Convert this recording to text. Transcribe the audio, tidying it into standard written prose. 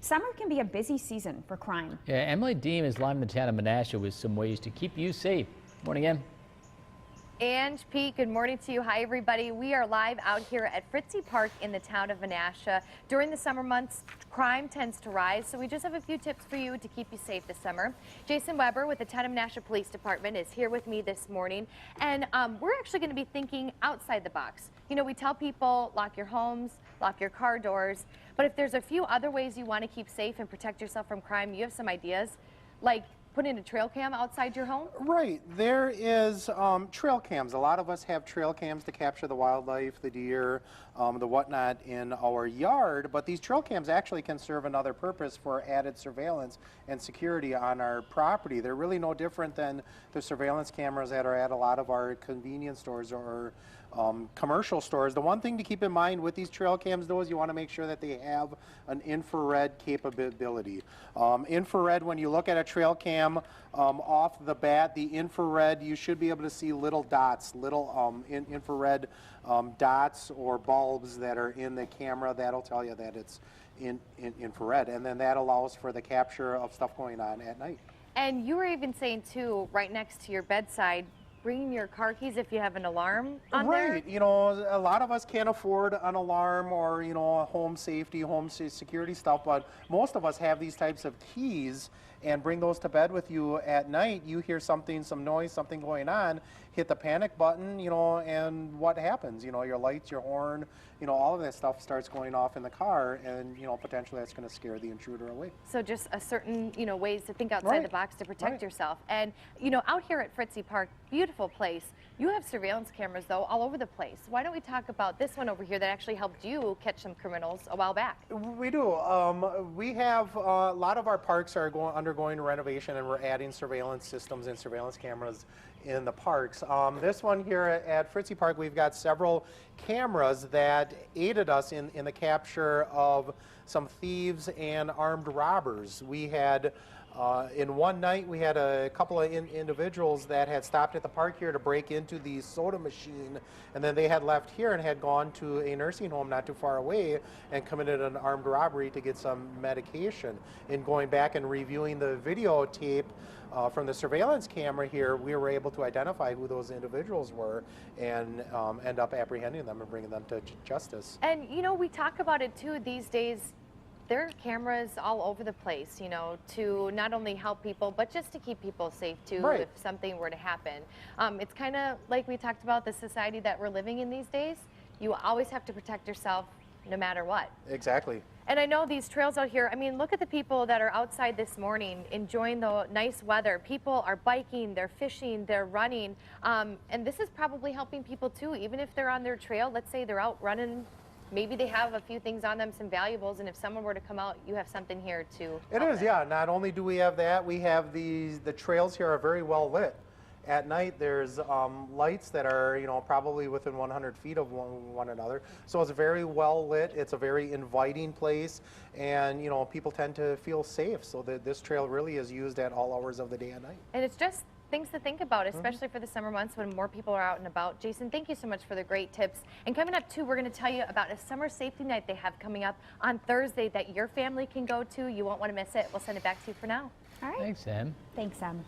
Summer can be a busy season for crime. Yeah, Emily Deem is live in the town of Menasha with some ways to keep you safe. Morning, Em. And Pete, good morning to you. Hi, everybody. We are live out here at Fritzie Park in the town of Menasha. During the summer months, crime tends to rise, so we just have a few tips for you to keep you safe this summer. Jason Weber with the town of Menasha Police Department is here with me this morning, and we're actually going to be thinking outside the box. You know, we tell people lock your homes, lock your car doors, but if there's a few other ways you want to keep safe and protect yourself from crime, you have some ideas, like putting a trail cam outside your home? Right. There is trail cams. A lot of us have trail cams to capture the wildlife, the deer, the whatnot in our yard, but these trail cams actually can serve another purpose for added surveillance and security on our property. They're really no different than the surveillance cameras that are at a lot of our convenience stores or commercial stores. The one thing to keep in mind with these trail cams, though, is you want to make sure that they have an infrared capability. Infrared, when you look at a trail cam off the bat, the infrared, you should be able to see little dots, little infrared dots or bulbs that are in the camera. That'll tell you that it's in infrared, and then that allows for the capture of stuff going on at night. And you were even saying, too, right next to your bedside, bringing your car keys if you have an alarm on there? Right. You know, a lot of us can't afford an alarm or, you know, home safety, security stuff, but most of us have these types of keys and bring those to bed with you at night. You hear something, some noise, something going on, hit the panic button, you know, and what happens? You know, your lights, your horn, you know, all of that stuff starts going off in the car, and, you know, potentially that's going to scare the intruder away. So just a certain, you know, ways to think outside the box to protect yourself. And, you know, out here at Fritzie Park, beautiful place. You have surveillance cameras, though, all over the place. Why don't we talk about this one over here that actually helped you catch some criminals a while back? We do. We have a lot of our parks are undergoing renovation, and we're adding surveillance systems and surveillance cameras in the parks. This one here at Fritzie Park, we've got several cameras that aided us in the capture of some thieves and armed robbers. We had in one night, we had a couple of individuals that had stopped at the park here to break into the soda machine, and then they had left here and had gone to a nursing home not too far away and committed an armed robbery to get some medication. In going back and reviewing the videotape from the surveillance camera here, we were able to identify who those individuals were and end up apprehending them and bringing them to justice. And, you know, we talk about it, too, these days. There are cameras all over the place, you know, to not only help people, but just to keep people safe, too, if something were to happen. It's kind of like we talked about the society that we're living in these days. You always have to protect yourself no matter what. Exactly. And I know these trails out here, I mean, look at the people that are outside this morning enjoying the nice weather. People are biking, they're fishing, they're running. And this is probably helping people, too, even if they're on their trail. Let's say they're out running. Maybe they have a few things on them, some valuables, and if someone were to come out, you have something here to It is, yeah. Not only do we have that, we have the trails here are very well lit. At night, there's lights that are, you know, probably within 100 feet of one another. So it's very well lit. It's a very inviting place, and, you know, people tend to feel safe. So this trail really is used at all hours of the day and night. And it's just things to think about, especially for the summer months when more people are out and about. Jason, thank you so much for the great tips. And coming up, too, we're going to tell you about a summer safety night they have coming up on Thursday that your family can go to. You won't want to miss it. We'll send it back to you for now. All right. Thanks, Em. Thanks, Em.